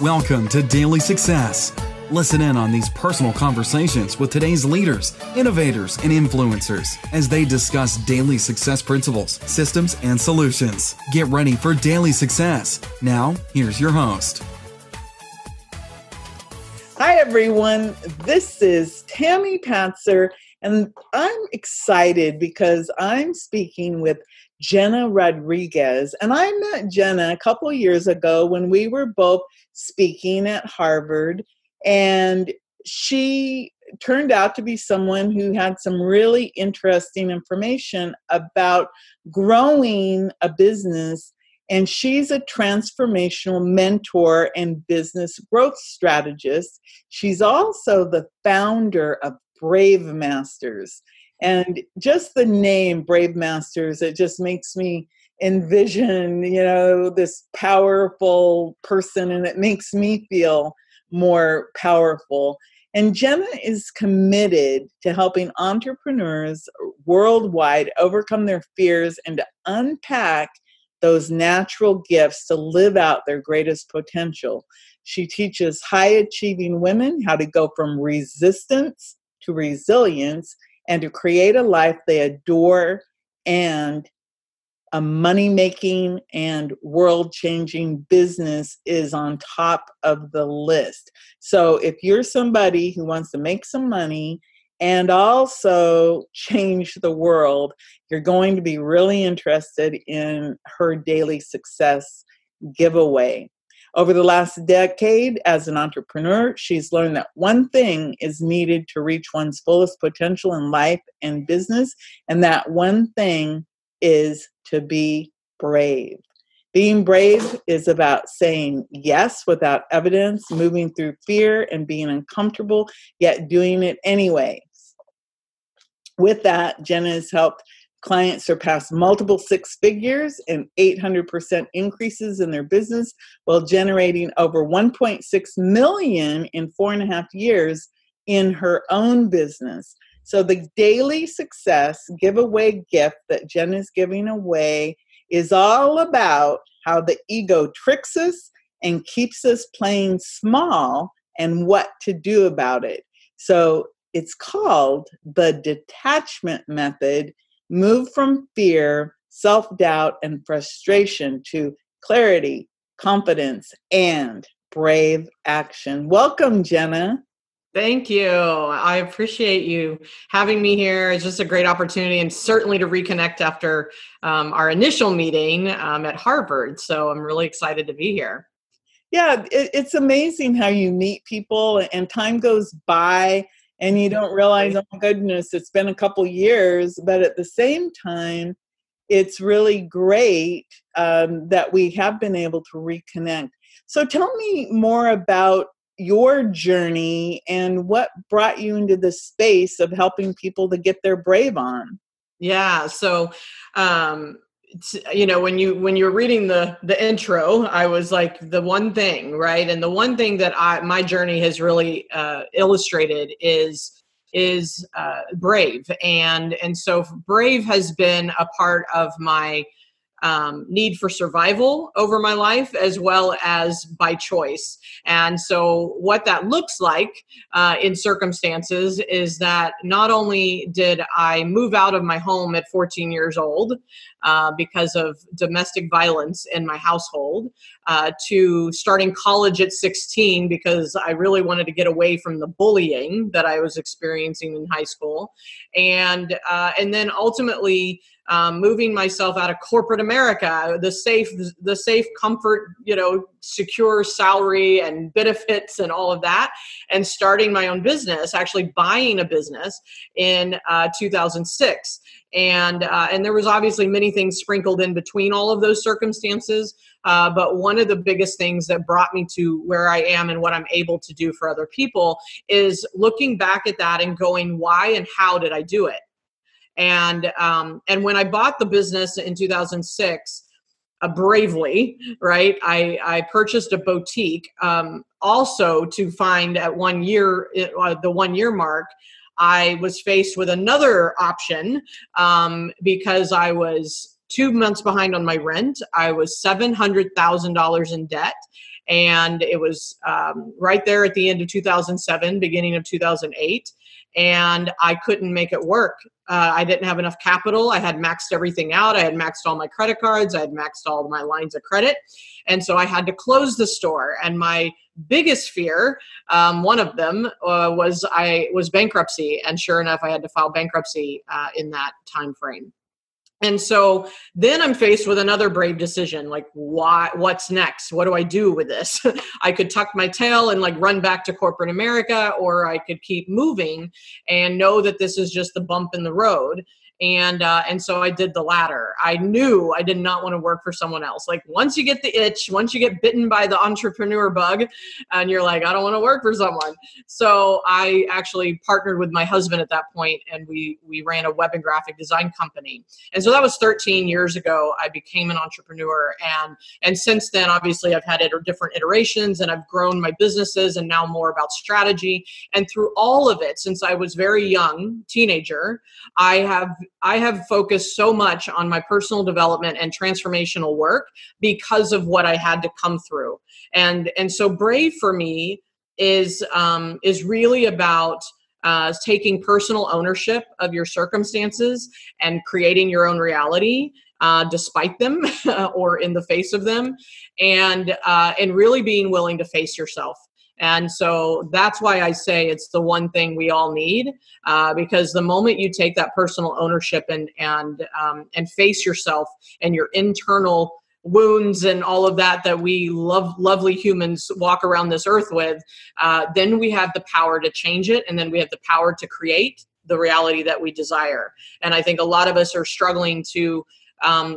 Welcome to Daily Success. Listen in on these personal conversations with today's leaders, innovators, and influencers as they discuss daily success principles, systems, and solutions. Get ready for Daily Success. Now, here's your host. Hi, everyone. This is Tammy Patzer, and I'm excited because I'm speaking with Jena Rodriguez. And I met Jenna a couple of years ago when we were both speaking at Harvard. And she turned out to be someone who had some really interesting information about growing a business. And she's a transformational mentor and business growth strategist. She's also the founder of Brave Masters. And just the name Brave Masters, it just makes me envision, this powerful person, and it makes me feel more powerful. And Jenna is committed to helping entrepreneurs worldwide overcome their fears and to unpack those natural gifts to live out their greatest potential. She teaches high-achieving women how to go from resistance to resilience and to create a life they adore, and a money-making and world-changing business is on top of the list. So if you're somebody who wants to make some money and also change the world, you're going to be really interested in her Daily Success giveaway. Over the last decade as an entrepreneur, she's learned that one thing is needed to reach one's fullest potential in life and business, and that one thing is to be brave. Being brave is about saying yes without evidence, moving through fear and being uncomfortable, yet doing it anyway. With that, Jenna has helped clients surpass multiple six figures and 800% increases in their business while generating over 1.6 million in 4.5 years in her own business. So the Daily Success giveaway gift that Jenna is giving away is all about how the ego tricks us and keeps us playing small and what to do about it. So it's called the Detachment Method. Move from fear, self-doubt, and frustration to clarity, confidence, and brave action. Welcome, Jenna. Thank you. I appreciate you having me here. It's just a great opportunity, and certainly to reconnect after our initial meeting at Harvard. So I'm really excited to be here. Yeah, it's amazing how you meet people and time goes by and you don't realize, oh my goodness, it's been a couple years. But at the same time, it's really great that we have been able to reconnect. So tell me more about your journey and what brought you into the space of helping people to get their brave on. Yeah. So, when you were reading the intro, I was like, the one thing, right? And the one thing that my journey has really illustrated is brave. And so brave has been a part of my need for survival over my life, as well as by choice. And so what that looks like in circumstances is that not only did I move out of my home at 14 years old because of domestic violence in my household, to starting college at 16 because I really wanted to get away from the bullying that I was experiencing in high school, and then ultimately moving myself out of corporate America, the safe comfort, secure salary and benefits and all of that, and starting my own business, actually buying a business in 2006. And there was obviously many things sprinkled in between all of those circumstances. But one of the biggest things that brought me to where I am and what I'm able to do for other people is looking back at that and going, why and how did I do it? And when I bought the business in 2006, bravely, right, I purchased a boutique, also to find at 1 year, the 1 year mark, I was faced with another option because I was 2 months behind on my rent. I was $700,000 in debt. And it was right there at the end of 2007, beginning of 2008. And I couldn't make it work. I didn't have enough capital. I had maxed everything out. I had maxed all my credit cards. I had maxed all my lines of credit. And so I had to close the store. And my biggest fear, one of them, was bankruptcy. And sure enough, I had to file bankruptcy in that time frame. And so then I'm faced with another brave decision, like, what's next? What do I do with this? I could tuck my tail and like run back to corporate America, or I could keep moving and know that this is just the bump in the road. And so I did the latter. I knew I did not want to work for someone else. Like once you get the itch, once you get bitten by the entrepreneur bug and you're like, I don't want to work for someone. So I actually partnered with my husband at that point, and we ran a web and graphic design company. And so that was 13 years ago. I became an entrepreneur. And since then, obviously I've had different iterations, and I've grown my businesses, and now more about strategy. And through all of it, since I was very young, teenager, I have focused so much on my personal development and transformational work because of what I had to come through. And so brave for me is really about taking personal ownership of your circumstances and creating your own reality despite them or in the face of them, and really being willing to face yourself. And so that's why I say it's the one thing we all need, because the moment you take that personal ownership and face yourself and your internal wounds and all of that we lovely humans walk around this earth with, then we have the power to change it, and then we have the power to create the reality that we desire. And I think a lot of us are struggling to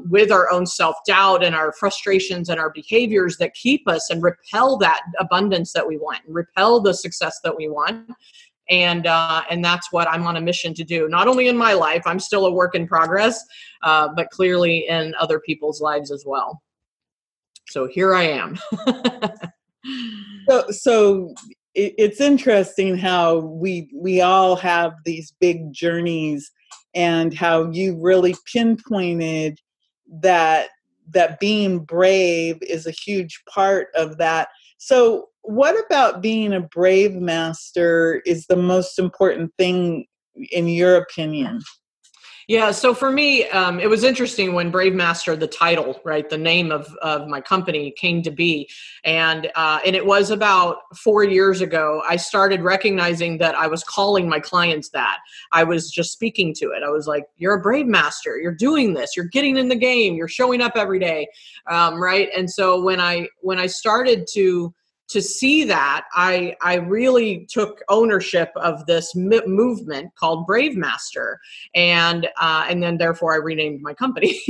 with our own self-doubt and our frustrations and our behaviors that keep us and repel that abundance that we want, and repel the success that we want. And that's what I'm on a mission to do. Not only in my life, I'm still a work in progress, but clearly in other people's lives as well. So here I am. So it's interesting how we all have these big journeys, and how you really pinpointed that being brave is a huge part of that. So what about being a brave master is the most important thing in your opinion? Yeah, so for me, it was interesting when Brave Master, the title, right, the name of my company came to be. And it was about 4 years ago, I started recognizing that I was calling my clients that. I was just speaking to it. I was like, you're a Brave Master. You're doing this. You're getting in the game. You're showing up every day, right? And so when I started to see that, I really took ownership of this movement called Brave Master, and then therefore I renamed my company.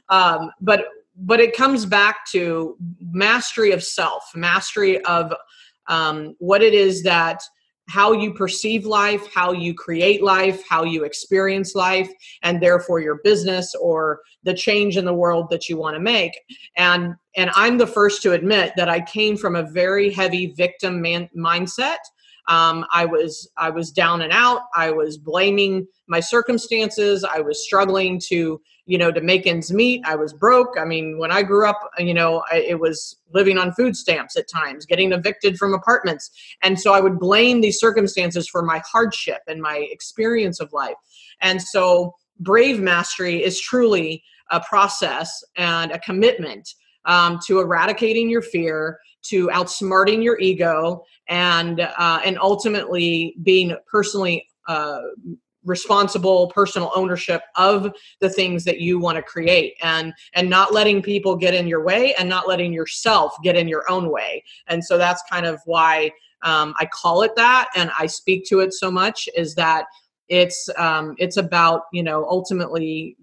But it comes back to mastery of self, mastery of what it is that how you perceive life, how you create life, how you experience life, and therefore your business or the change in the world that you want to make. And I'm the first to admit that I came from a very heavy victim mindset. I was down and out. I was blaming my circumstances. I was struggling to make ends meet. I was broke. I mean, when I grew up, it was living on food stamps at times, getting evicted from apartments. And so I would blame these circumstances for my hardship and my experience of life. And so Brave Mastery is truly a process and a commitment to eradicating your fear, to outsmarting your ego, and ultimately being personally responsible, personal ownership of the things that you want to create, and not letting people get in your way, and not letting yourself get in your own way. And so that's kind of why I call it that, and I speak to it so much, is that it's about, ultimately,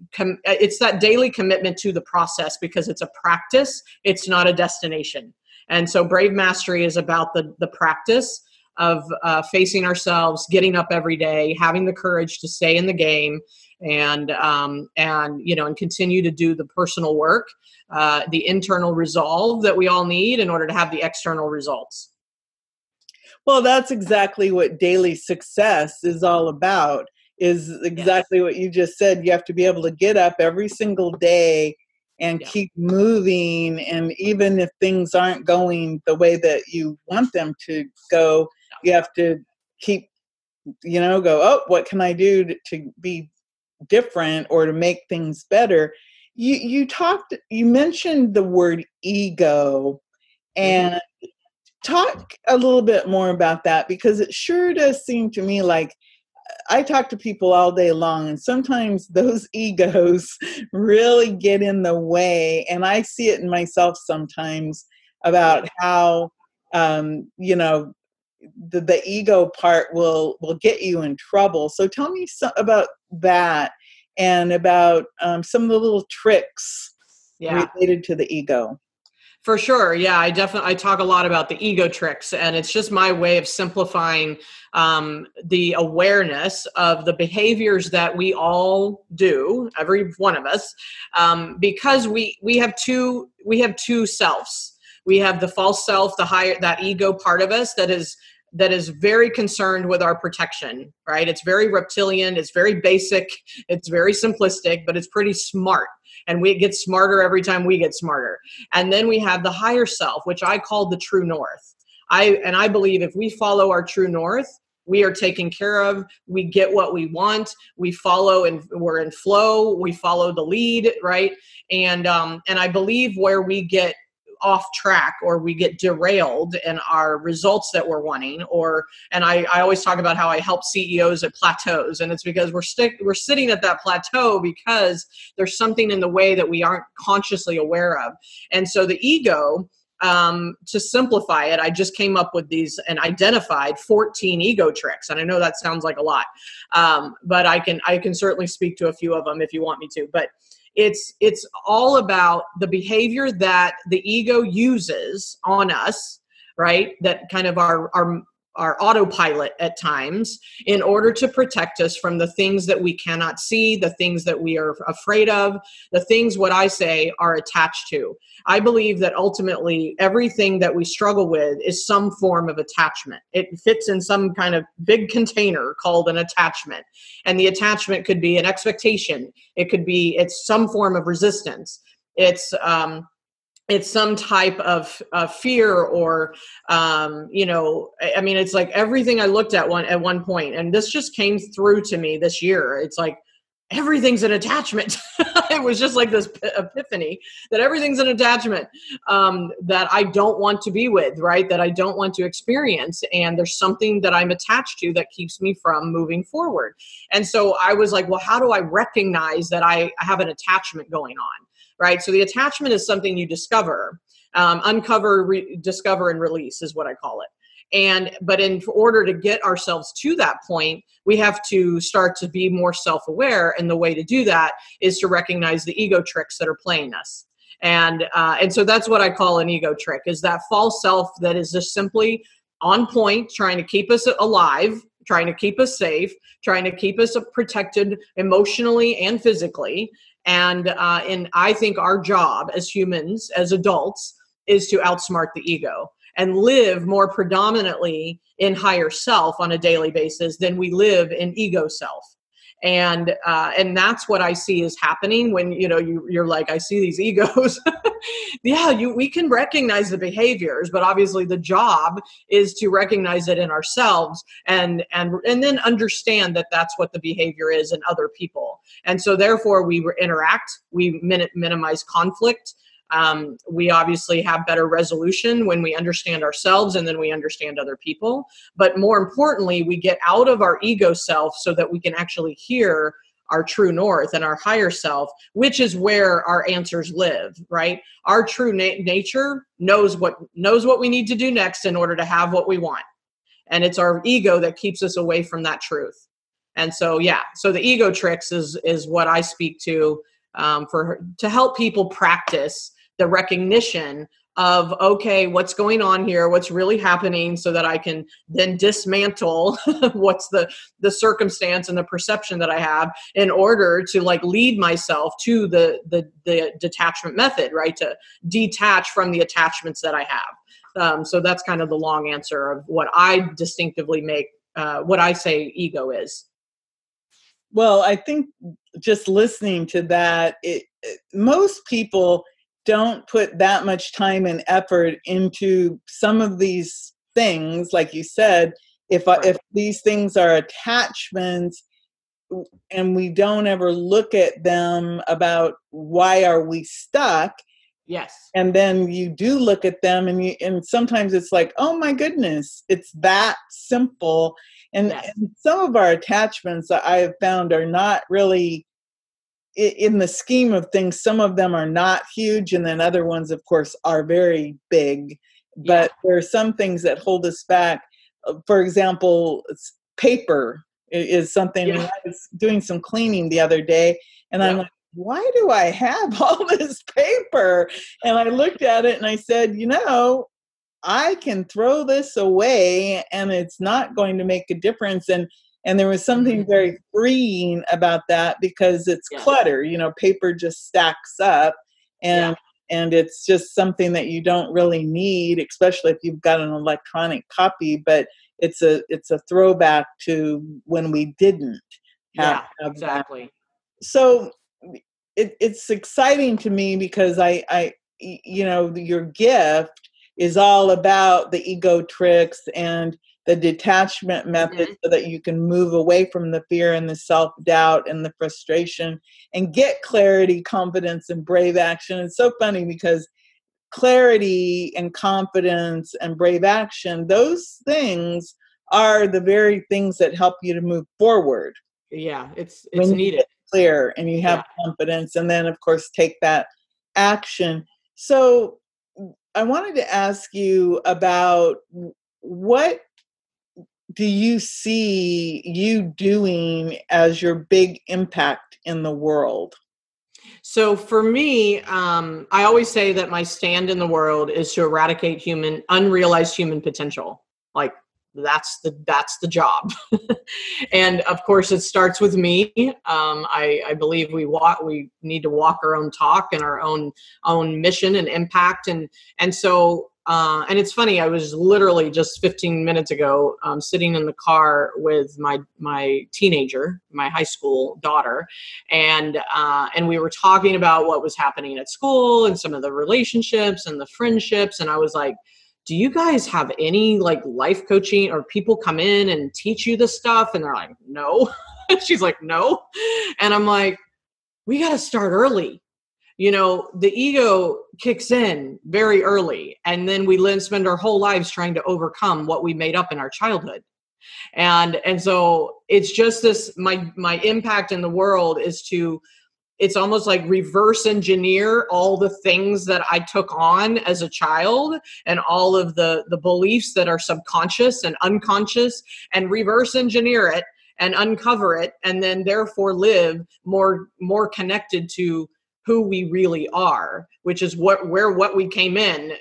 it's that daily commitment to the process, because it's a practice. It's not a destination. And so Brave Mastery is about the practice of facing ourselves, getting up every day, having the courage to stay in the game, and continue to do the personal work, the internal resolve that we all need in order to have the external results. Well, that's exactly what daily success is all about, is exactly what you just said. You have to be able to get up every single day and Yeah. keep moving. And even if things aren't going the way that you want them to go, you have to keep, go, oh, what can I do to be different or to make things better? You mentioned the word ego, Mm-hmm. and talk a little bit more about that, because it sure does seem to me like I talk to people all day long, and sometimes those egos really get in the way. And I see it in myself sometimes about how, the ego part will get you in trouble. So tell me about that, and about some of the little tricks Yeah. related to the ego. For sure. Yeah, I talk a lot about the ego tricks, and it's just my way of simplifying the awareness of the behaviors that we all do, every one of us, because we have two selves. We have the false self, the higher, that ego part of us that is very concerned with our protection, right? It's very reptilian, it's very basic, it's very simplistic, but it's pretty smart. And we get smarter every time we get smarter. And then we have the higher self, which I call the true north. I believe if we follow our true north, we are taken care of. We get what we want. We follow, and we're in flow. We follow the lead, right? And I believe where we get off track or we get derailed in our results that we're wanting, and I always talk about how I help CEOs at plateaus, and it's because we're sitting at that plateau because there's something in the way that we aren't consciously aware of. And so the ego, to simplify it, I just came up with these and identified 14 ego tricks. And I know that sounds like a lot, but I can certainly speak to a few of them if you want me to. But it's all about the behavior that the ego uses on us, right? That kind of our autopilot at times, in order to protect us from the things that we cannot see, the things that we are afraid of, the things, what I say, are attached to. I believe that ultimately everything that we struggle with is some form of attachment. It fits in some kind of big container called an attachment. And the attachment could be an expectation. It's some form of resistance. It's some type of fear, or, it's like everything I looked at one point, and this just came through to me this year. It's like, everything's an attachment. It was just like this epiphany that everything's an attachment, that I don't want to be with, right? That I don't want to experience. And there's something that I'm attached to that keeps me from moving forward. And so I was like, well, how do I recognize that I have an attachment going on? Right. So the attachment is something you discover, uncover, discover, and release is what I call it. But in order to get ourselves to that point, we have to start to be more self-aware. And the way to do that is to recognize the ego tricks that are playing us. And so that's what I call an ego trick, is that false self that is just simply on point, trying to keep us alive, trying to keep us safe, trying to keep us protected emotionally and physically. And I think our job as humans, as adults, is to outsmart the ego and live more predominantly in higher self on a daily basis than we live in ego self. And that's what I see is happening when, you're like, I see these egos. Yeah, we can recognize the behaviors, but obviously the job is to recognize it in ourselves and then understand that that's what the behavior is in other people. And so therefore we interact, we minimize conflict. We obviously have better resolution when we understand ourselves and then we understand other people. But more importantly, we get out of our ego self so that we can actually hear our true north and our higher self, which is where our answers live, right? Our true nature knows what we need to do next in order to have what we want. And it's our ego that keeps us away from that truth. And so, so the ego tricks is what I speak to to help people practice the recognition of, okay, what's going on here? What's really happening, so that I can then dismantle what's the circumstance and the perception that I have, in order to lead myself to the detachment method, right? To detach from the attachments that I have. So that's kind of the long answer of what I distinctively make, what I say ego is. Well, I think just listening to that, most people don't put that much time and effort into some of these things, like you said. If Right. these things are attachments, and we don't ever look at them about why are we stuck, Yes. and then you do look at them, and sometimes it's like, oh my goodness, it's that simple. Yes. And some of our attachments that I have found are not really in the scheme of things. Some of them are not huge, and then other ones, of course, are very big. Yeah. But there are some things that hold us back. For example, paper is something. Yeah. When I was doing some cleaning the other day, and I'm Yep. like, why do I have all this paper? And I looked at it and I said, I can throw this away and it's not going to make a difference. And there was something Mhm. very freeing about that, because it's Yes. clutter. Paper just stacks up, Yeah. and it's just something that you don't really need, especially if you've got an electronic copy. But it's a throwback to when we didn't have, Yeah. have that. Exactly. So it's exciting to me, because your gift is all about the ego tricks and the detachment method, Mhm. so that you can move away from the fear and the self-doubt and the frustration and get clarity, confidence, and brave action. It's so funny, because clarity and confidence and brave action, those things are the very things that help you to move forward Yeah. It's when you needed. get clear and you have Yeah. confidence, and then of course take that action. So I wanted to ask you about, what do you see you doing as your big impact in the world? So for me, I always say that my stand in the world is to eradicate unrealized human potential. Like that's the job. And of course, it starts with me. I believe we need to walk our own talk and our own mission and impact. And so. And it's funny. I was literally just 15 minutes ago sitting in the car with my teenager, my high school daughter, and we were talking about what was happening at school and some of the relationships and the friendships. And I was like, do you guys have any like life coaching, or people come in and teach you this stuff? And they're like, no. She's like, no. And I'm like, we got to start early. The ego kicks in very early, and then we spend our whole lives trying to overcome what we made up in our childhood. And so it's just this, my impact in the world is to, it's almost like reverse engineer all the things that I took on as a child, and all of the beliefs that are subconscious and unconscious, and reverse engineer it and uncover it, and then therefore live more connected to who we really are, which is what we came in,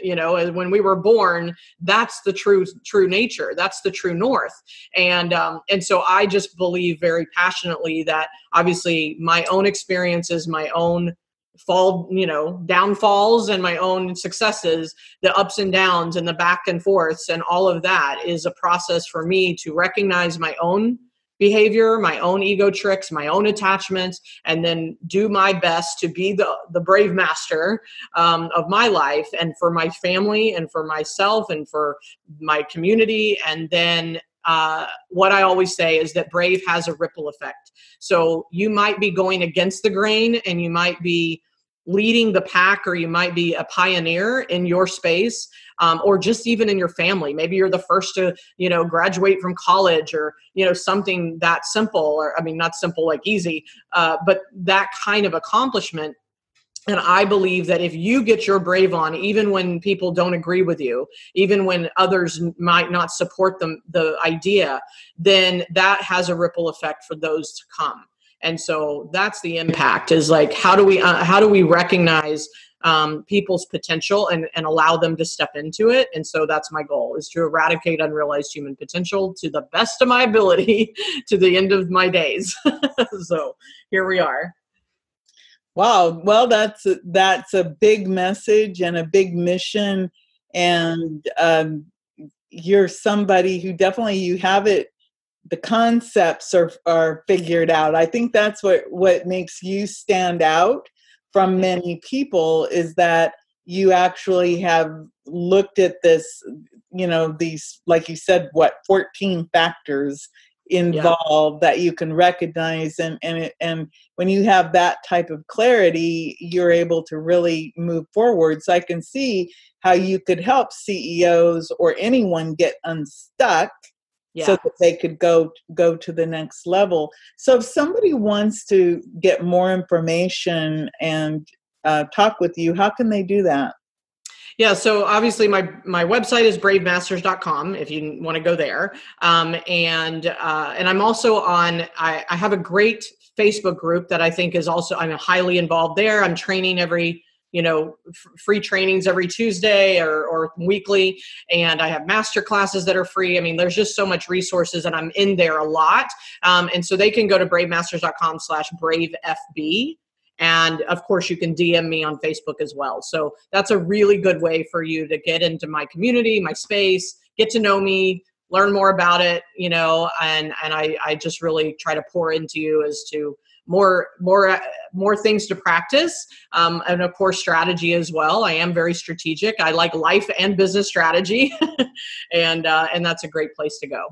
when we were born. That's the true nature. That's the true north. And so I just believe very passionately that obviously my own experiences, my own downfalls, and my own successes, the ups and downs and the back and forths and all of that is a process for me to recognize my own behavior, my own ego tricks, my own attachments, and then do my best to be the brave master of my life, and for my family, and for myself, and for my community. And then what I always say is that brave has a ripple effect. So you might be going against the grain, and you might be leading the pack, or you might be a pioneer in your space, or just even in your family. Maybe you're the first to, graduate from college, or, something that simple, or I mean, not simple like easy, but that kind of accomplishment. And I believe that if you get your brave on, even when people don't agree with you, even when others might not support the idea, then that has a ripple effect for those to come. And so that's the impact, is like, how do we recognize people's potential, and allow them to step into it. And so that's my goal, is to eradicate unrealized human potential to the best of my ability to the end of my days. So here we are. Wow. Well, that's a big message and a big mission. And you're somebody who definitely, you have it the concepts are figured out. I think that's what makes you stand out from many people, is that you actually have looked at this, these, like you said, 14 factors involved that you can recognize. And when you have that type of clarity, you're able to really move forward. So I can see how you could help CEOs or anyone get unstuck so that they could go to the next level. So if somebody wants to get more information and talk with you, how can they do that? Yeah, so obviously my website is bravemasters.com if you want to go there. And I'm also on, I have a great Facebook group that I think is also, I'm highly involved there. I'm training every, free trainings every Tuesday or weekly. And I have master classes that are free. I mean, there's just so much resources, and I'm in there a lot. And so they can go to bravemasters.com/bravefb. And of course, you can DM me on Facebook as well. So that's a really good way for you to get into my community, my space, get to know me, learn more about it, and I just really try to pour into you as to more things to practice. And of course, strategy as well. I am very strategic. I like life and business strategy. and that's a great place to go.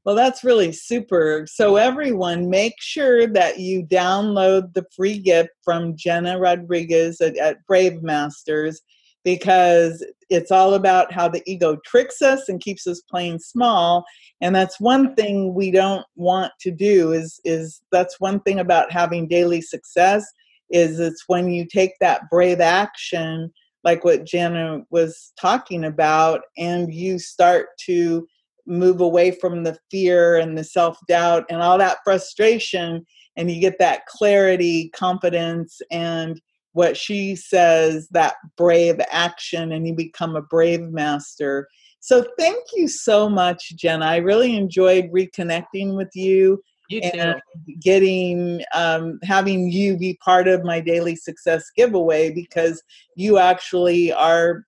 Well, that's really super. So everyone, make sure that you download the free gift from Jena Rodriguez at Brave Masters, because it's all about how the ego tricks us and keeps us playing small. And that's one thing we don't want to do is that's one thing about having daily success, is it's when you take that brave action, like what Jenna was talking about, and you start to move away from the fear and the self-doubt and all that frustration, and you get that clarity, confidence, and what she says, that brave action, and you become a brave master. So thank you so much, Jenna. I really enjoyed reconnecting with you. You too. And getting, having you be part of my Daily Success giveaway, because you actually are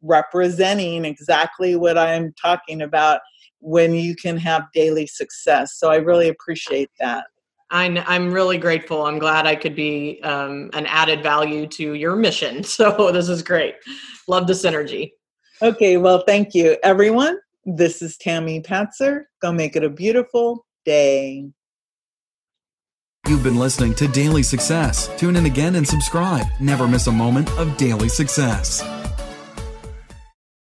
representing exactly what I'm talking about when you can have daily success. So I really appreciate that. I'm really grateful. I'm glad I could be an added value to your mission. So this is great. Love the synergy. Okay, well, thank you, everyone. This is Tammy Patzer. Go make it a beautiful day. You've been listening to Daily Success. Tune in again and subscribe. Never miss a moment of daily success.